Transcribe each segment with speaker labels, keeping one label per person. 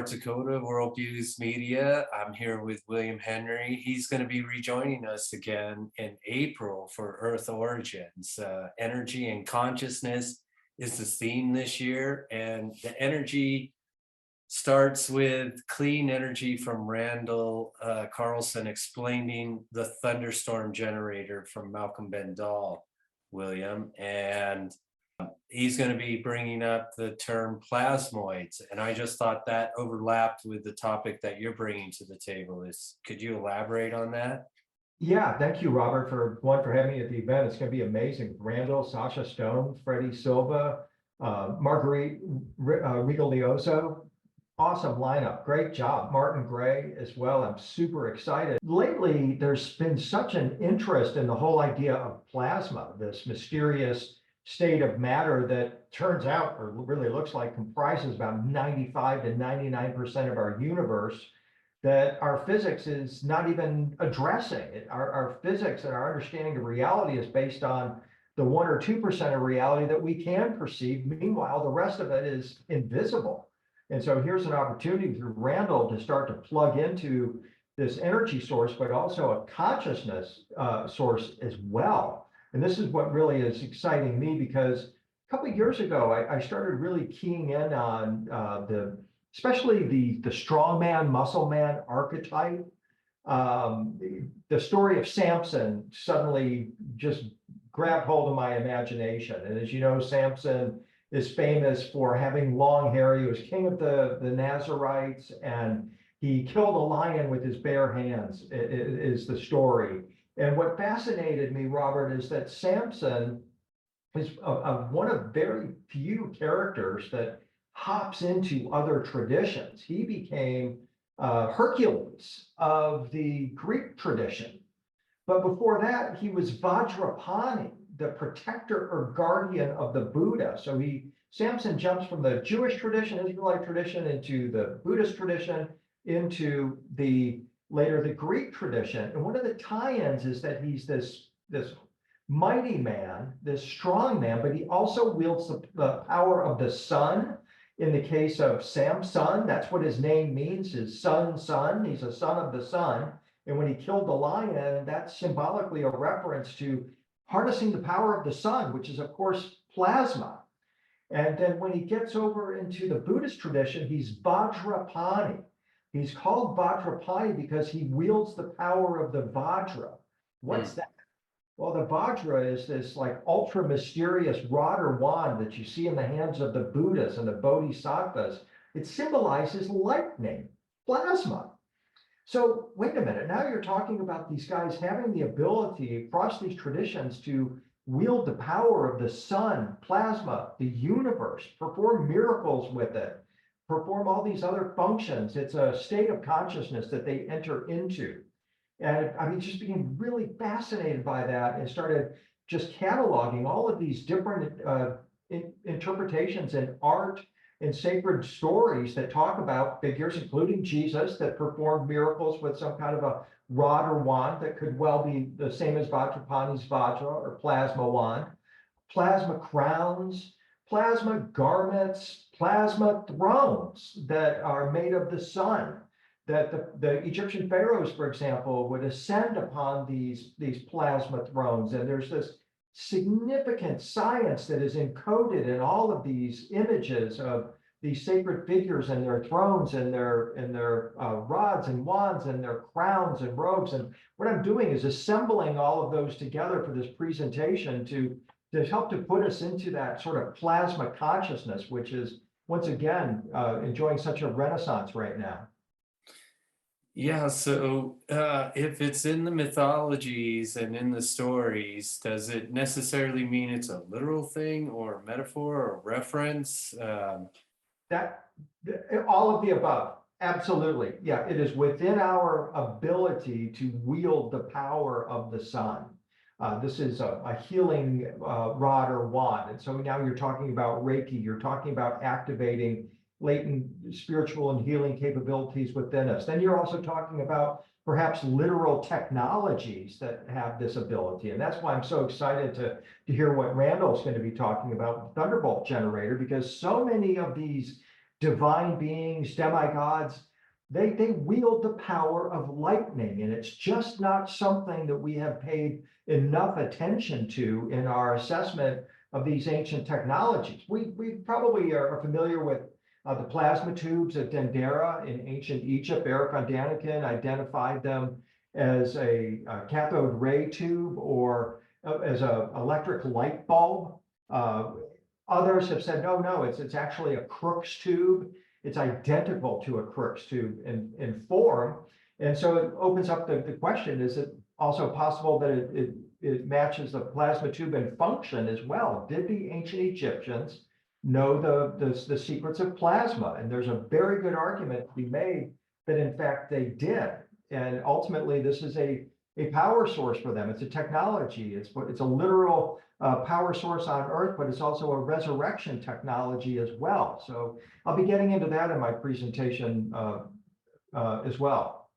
Speaker 1: North Dakota Worldviews Media. I'm here with William Henry. He's going to be rejoining us again in April for Earth Origins. Energy and consciousness is the theme this year, and the energy starts with clean energy from Randall Carlson explaining the thunderstorm generator from Malcolm Bendall, William, and he's going to be bringing up the term plasmoids, and I just thought that overlapped with the topic that you're bringing to the table. Could you elaborate on that?
Speaker 2: Yeah, thank you, Robert, for having me at the event. It's going to be amazing. Randall, Sasha Stone, Freddie Silva, Marguerite Rigoglioso. Awesome lineup. Great job. Martin Gray as well. I'm super excited. Lately, there's been such an interest in the whole idea of plasma, this mysterious state of matter that turns out, or really looks like, comprises about 95 to 99% of our universe, that our physics is not even addressing it. Our physics and our understanding of reality is based on the 1 or 2% of reality that we can perceive. Meanwhile, the rest of it is invisible. And so here's an opportunity through Randall to start to plug into this energy source, but also a consciousness source as well. And this is what really is exciting me, because a couple of years ago, I started really keying in on especially the strongman, muscle man archetype. The story of Samson suddenly just grabbed hold of my imagination. And as you know, Samson is famous for having long hair. He was king of the Nazarites, and he killed a lion with his bare hands, is the story. And what fascinated me, Robert, is that Samson is one of very few characters that hops into other traditions. He became Hercules of the Greek tradition. But before that, he was Vajrapani, the protector or guardian of the Buddha. So Samson jumps from the Jewish tradition, Israelite tradition, into the Buddhist tradition, into later the Greek tradition. And one of the tie-ins is that he's this mighty man, this strong man, but he also wields the power of the sun. In the case of Samson, that's what his name means, is son. He's a son of the sun. And when he killed the lion, that's symbolically a reference to harnessing the power of the sun, which is, of course, plasma. And then when he gets over into the Buddhist tradition, he's Vajrapani. He's called Vajrapani because he wields the power of the Vajra. What's that? Well, the Vajra is this like ultra mysterious rod or wand that you see in the hands of the Buddhas and the Bodhisattvas. It symbolizes lightning, plasma. So wait a minute, now you're talking about these guys having the ability across these traditions to wield the power of the sun, plasma, the universe, perform miracles with it, perform all these other functions. It's a state of consciousness that they enter into. And I mean, just became really fascinated by that and started just cataloging all of these different interpretations in art and sacred stories that talk about figures, including Jesus, that performed miracles with some kind of a rod or wand that could well be the same as Vajrapani's Vajra or plasma wand, plasma crowns, plasma garments, plasma thrones that are made of the sun, that the Egyptian pharaohs, for example, would ascend upon these plasma thrones. And there's this significant science that is encoded in all of these images of these sacred figures and their thrones and their rods and wands and their crowns and robes. And what I'm doing is assembling all of those together for this presentation to help to put us into that sort of plasma consciousness, which is, once again, enjoying such a renaissance right now.
Speaker 1: Yeah, so if it's in the mythologies and in the stories, does it necessarily mean it's a literal thing or a metaphor or reference?
Speaker 2: All of the above. Absolutely. Yeah, it is within our ability to wield the power of the sun. This is a healing rod or wand. And so now you're talking about Reiki, you're talking about activating latent spiritual and healing capabilities within us. Then you're also talking about perhaps literal technologies that have this ability. And that's why I'm so excited to hear what Randall's going to be talking about, the Thunderbolt generator, because so many of these divine beings, demigods, they wield the power of lightning, and it's just not something that we have paid enough attention to in our assessment of these ancient technologies. We probably are familiar with the plasma tubes of Dendera in ancient Egypt. Eric von Daniken identified them as a cathode ray tube or as an electric light bulb. Others have said, no, it's actually a Crookes tube. It's identical to a Crookes tube in form. And so it opens up the question, is it also possible that it matches the plasma tube in function as well? Did the ancient Egyptians know the secrets of plasma? And there's a very good argument to be made that in fact they did. And ultimately, this is a power source for them. It's a technology. It's a literal power source on Earth, but it's also a resurrection technology as well. So I'll be getting into that in my presentation as well.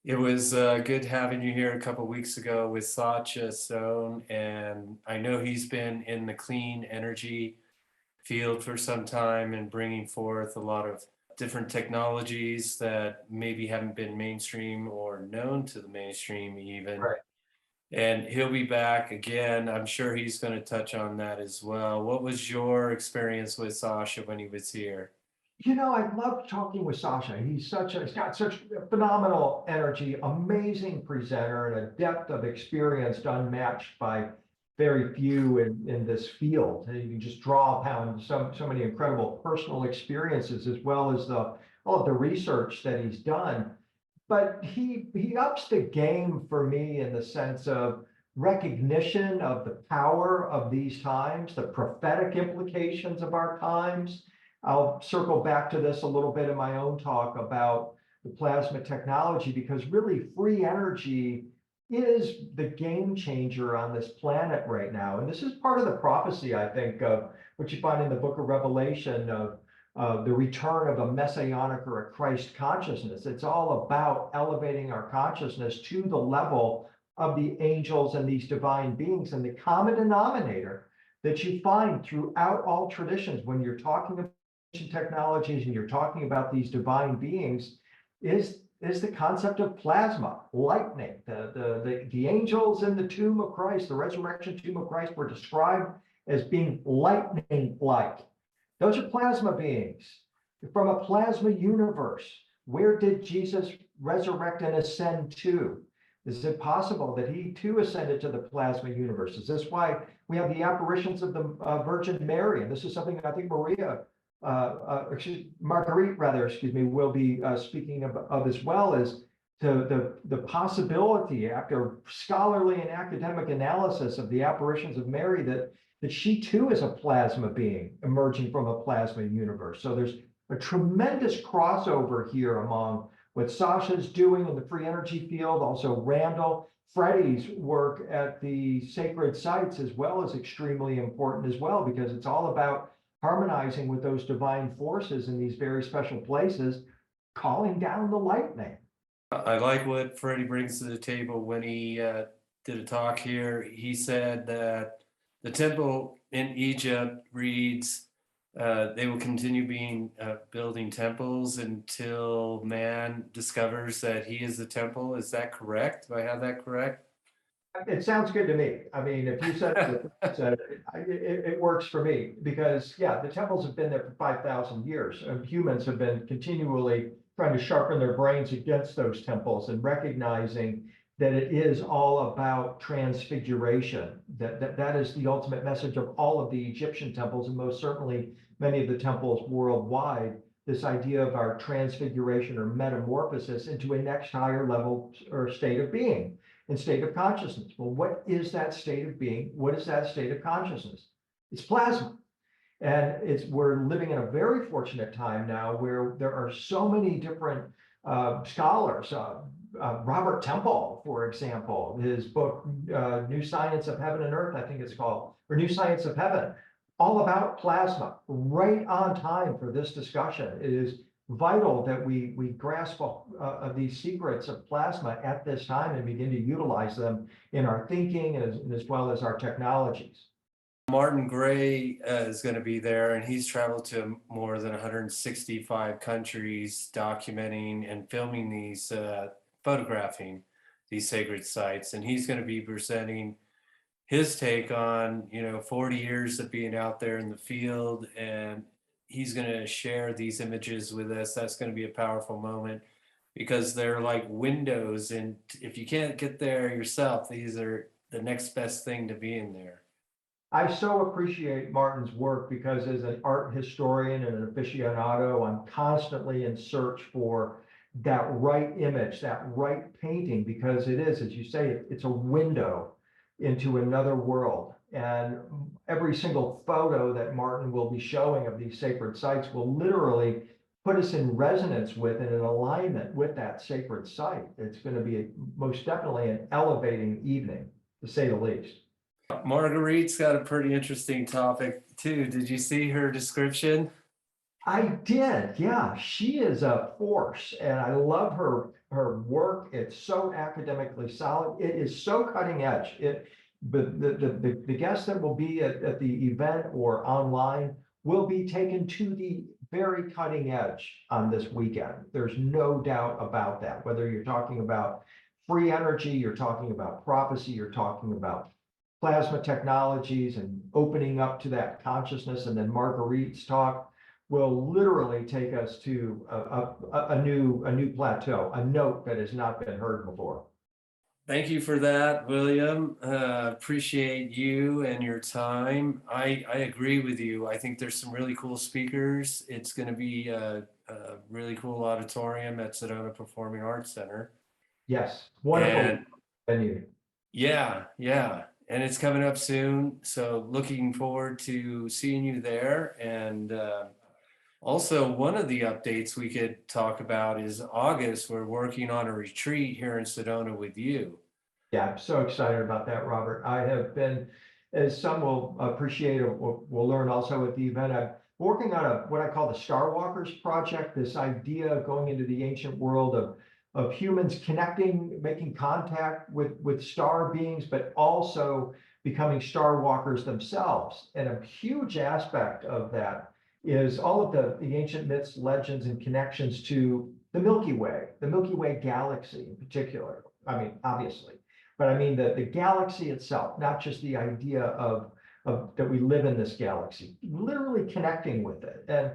Speaker 1: It was good having you here a couple weeks ago with Satya Stone, and I know he's been in the clean energy field for some time and bringing forth a lot of different technologies that maybe haven't been mainstream or known to the mainstream even.
Speaker 2: Right.
Speaker 1: And he'll be back again. I'm sure he's going to touch on that as well. What was your experience with Sasha when he was here?
Speaker 2: I love talking with Sasha. He's got such phenomenal energy, amazing presenter, and a depth of experience unmatched by very few in this field. You can just draw upon so many incredible personal experiences as well as all of the research that he's done. But he ups the game for me in the sense of recognition of the power of these times, the prophetic implications of our times. I'll circle back to this a little bit in my own talk about the plasma technology, because really free energy is the game changer on this planet right now. And this is part of the prophecy, I think, of what you find in the book of Revelation of the return of a messianic or a Christ consciousness. It's all about elevating our consciousness to the level of the angels and these divine beings. And the common denominator that you find throughout all traditions when you're talking about ancient technologies and you're talking about these divine beings is the concept of plasma, lightning. The angels in the tomb of Christ, the resurrection tomb of Christ, were described as being lightning-like. Those are plasma beings from a plasma universe. Where did Jesus resurrect and ascend to? Is it possible that he too ascended to the plasma universe? Is this why we have the apparitions of the Virgin Mary? And this is something I think Marguerite, will be speaking of as well, as to the possibility, after scholarly and academic analysis of the apparitions of Mary, that she too is a plasma being emerging from a plasma universe. So there's a tremendous crossover here among what Sasha's doing in the free energy field, also Randall. Freddie's work at the sacred sites as well is extremely important as well, because it's all about harmonizing with those divine forces in these very special places, calling down the lightning.
Speaker 1: I like what Freddie brings to the table. When he did a talk here, he said that the temple in Egypt reads, they will continue building temples until man discovers that he is the temple. Is that correct? Do I have that correct?
Speaker 2: It sounds good to me. I mean, if you said it works for me, because yeah, the temples have been there for 5,000 years, and humans have been continually trying to sharpen their brains against those temples and recognizing that it is all about transfiguration. That is the ultimate message of all of the Egyptian temples, and most certainly many of the temples worldwide. This idea of our transfiguration or metamorphosis into a next higher level or state of being and state of consciousness. Well, what is that state of being? What is that state of consciousness? It's plasma. And we're living in a very fortunate time now where there are so many different scholars. Robert Temple, for example, his book, New Science of Heaven and Earth, I think it's called, or New Science of Heaven, all about plasma, right on time for this discussion. It is vital that we grasp these secrets of plasma at this time and begin to utilize them in our thinking as well as our technologies.
Speaker 1: Martin Gray is going to be there, and he's traveled to more than 165 countries, documenting and filming these, photographing these sacred sites. And he's going to be presenting his take on, 40 years of being out there in the field, and he's going to share these images with us. That's going to be a powerful moment because they're like windows, and if you can't get there yourself, these are the next best thing to being there.
Speaker 2: I so appreciate Martin's work because as an art historian and an aficionado, I'm constantly in search for that right image, that right painting, because it is, as you say, it's a window into another world. And every single photo that Martin will be showing of these sacred sites will literally put us in resonance with and in alignment with that sacred site. It's going to be most definitely an elevating evening, to say the least.
Speaker 1: Marguerite's got a pretty interesting topic too. Did you see her description?
Speaker 2: I did, yeah. She is a force, and I love her work. It's so academically solid. It is so cutting edge. But the guests that will be at the event or online will be taken to the very cutting edge on this weekend. There's no doubt about that. Whether you're talking about free energy, you're talking about prophecy, you're talking about plasma technologies and opening up to that consciousness, and then Marguerite's talk will literally take us to a new plateau, a note that has not been heard before.
Speaker 1: Thank you for that, William. Appreciate you and your time. I agree with you. I think there's some really cool speakers. It's going to be a really cool auditorium at Sedona Performing Arts Center.
Speaker 2: Yes, wonderful
Speaker 1: And
Speaker 2: venue.
Speaker 1: yeah. And it's coming up soon. So looking forward to seeing you there. And also, one of the updates we could talk about is August. We're working on a retreat here in Sedona with you.
Speaker 2: Yeah, I'm so excited about that, Robert. I have been, as some will appreciate or will learn also at the event, I'm working on what I call the Star Walkers project, this idea of going into the ancient world of humans connecting, making contact with star beings, but also becoming star walkers themselves. And a huge aspect of that is all of the ancient myths, legends, and connections to the Milky Way galaxy in particular. I mean, obviously, but I mean the galaxy itself, not just the idea of that we live in this galaxy, literally connecting with it. And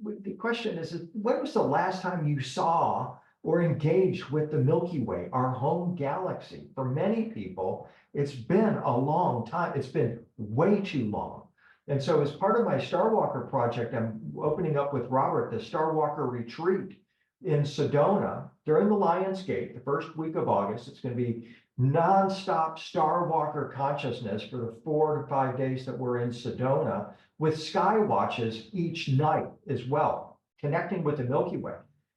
Speaker 2: the question is, when was the last time you saw or engaged with the Milky Way, our home galaxy? For many people, it's been a long time. It's been way too long. And so as part of my Star Walker project, I'm opening up with Robert the Star Walker retreat in Sedona during the Lions Gate, the first week of August. It's going to be nonstop Star Walker consciousness for the 4 to 5 days that we're in Sedona, with sky watches each night as well, connecting with the Milky Way.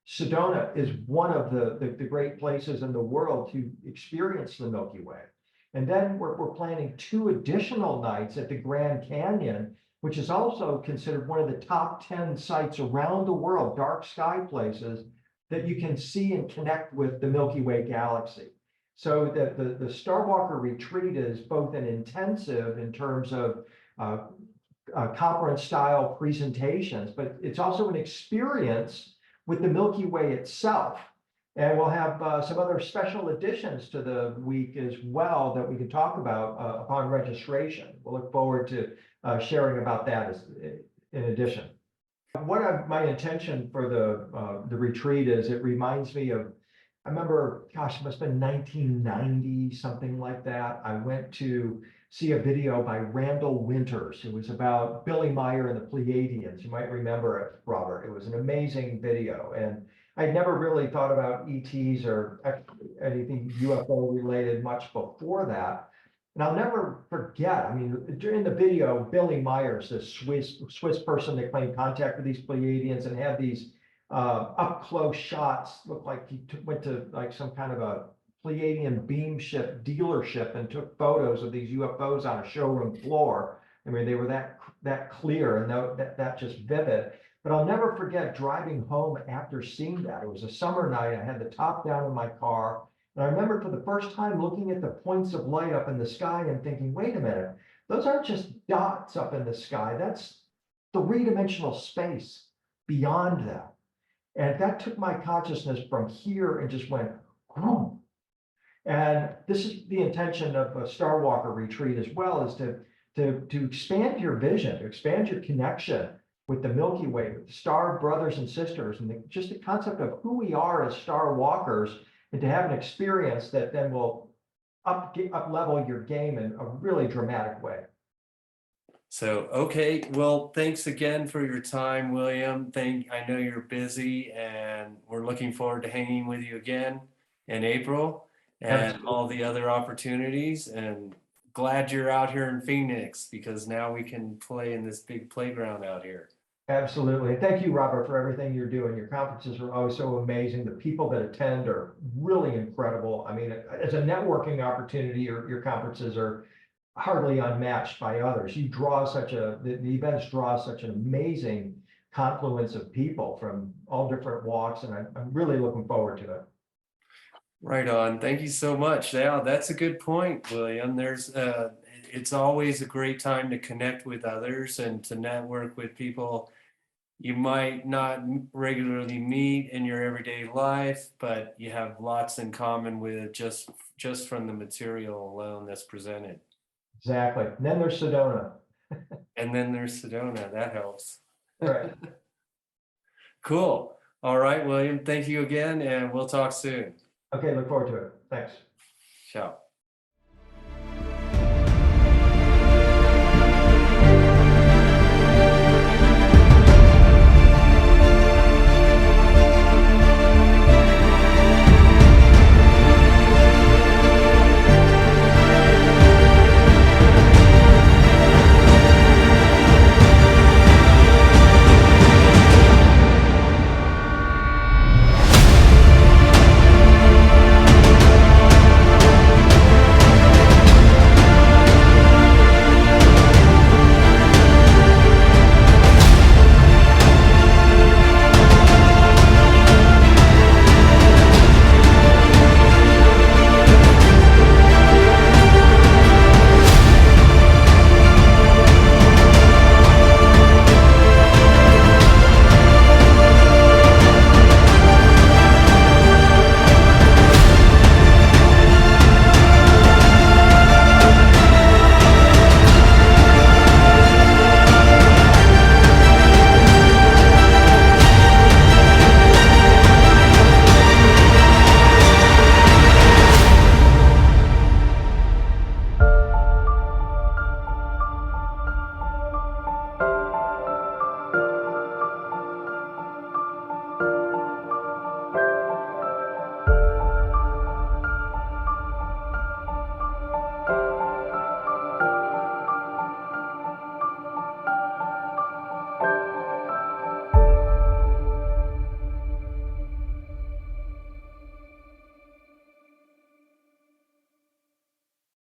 Speaker 2: Sedona is one of the great places in the world to experience the Milky Way. And then we're planning 2 additional nights at the Grand Canyon, which is also considered one of the top 10 sites around the world, dark sky places that you can see and connect with the Milky Way galaxy. So that the Star Walker retreat is both an intensive in terms of conference style presentations, but it's also an experience with the Milky Way itself. And we'll have some other special additions to the week as well that we can talk about upon registration. We'll look forward to sharing about that in addition. My intention for the retreat is, it reminds me of, I remember, gosh, it must have been 1990, something like that. I went to see a video by Randall Winters. It was about Billy Meyer and the Pleiadians. You might remember it, Robert. It was an amazing video. And I'd never really thought about ETs or anything UFO related much before that. And I'll never forget, I mean, during the video, Billy Myers, this Swiss person that claimed contact with these Pleiadians and had these up close shots, looked like he went to like some kind of a Pleiadian beam ship dealership and took photos of these UFOs on a showroom floor. I mean, they were that clear and that just vivid. But I'll never forget driving home after seeing that. It was a summer night. I had the top down in my car. And I remember for the first time looking at the points of light up in the sky and thinking, wait a minute, Those aren't just dots up in the sky. That's three-dimensional space beyond that. And that took my consciousness from here and just went, whoa. And this is the intention of a Star Walker retreat as well, is to expand your vision, to expand your connection with the Milky Way, with the star brothers and sisters, and just the concept of who we are as Star Walkers, and to have an experience that then will up level your game in a really dramatic way.
Speaker 1: So, okay, well, thanks again for your time, William. I know you're busy, and we're looking forward to hanging with you again in April and all the other opportunities. And glad you're out here in Phoenix, because now we can play in this big playground out here.
Speaker 2: Absolutely. And thank you, Robert, for everything you're doing. Your conferences are always so amazing. The people that attend are really incredible. I mean, as a networking opportunity, your conferences are hardly unmatched by others. You draw the events draw such an amazing confluence of people from all different walks, and I'm really looking forward to it.
Speaker 1: Right on. Thank you so much. Yeah, that's a good point, William. It's always a great time to connect with others and to network with people you might not regularly meet in your everyday life, but you have lots in common with just from the material alone that's presented.
Speaker 2: Exactly. And then there's Sedona.
Speaker 1: And then there's Sedona. That helps.
Speaker 2: Right.
Speaker 1: Cool. All right, William. Thank you again, and we'll talk soon.
Speaker 2: Okay, look forward to it. Thanks.
Speaker 1: Ciao.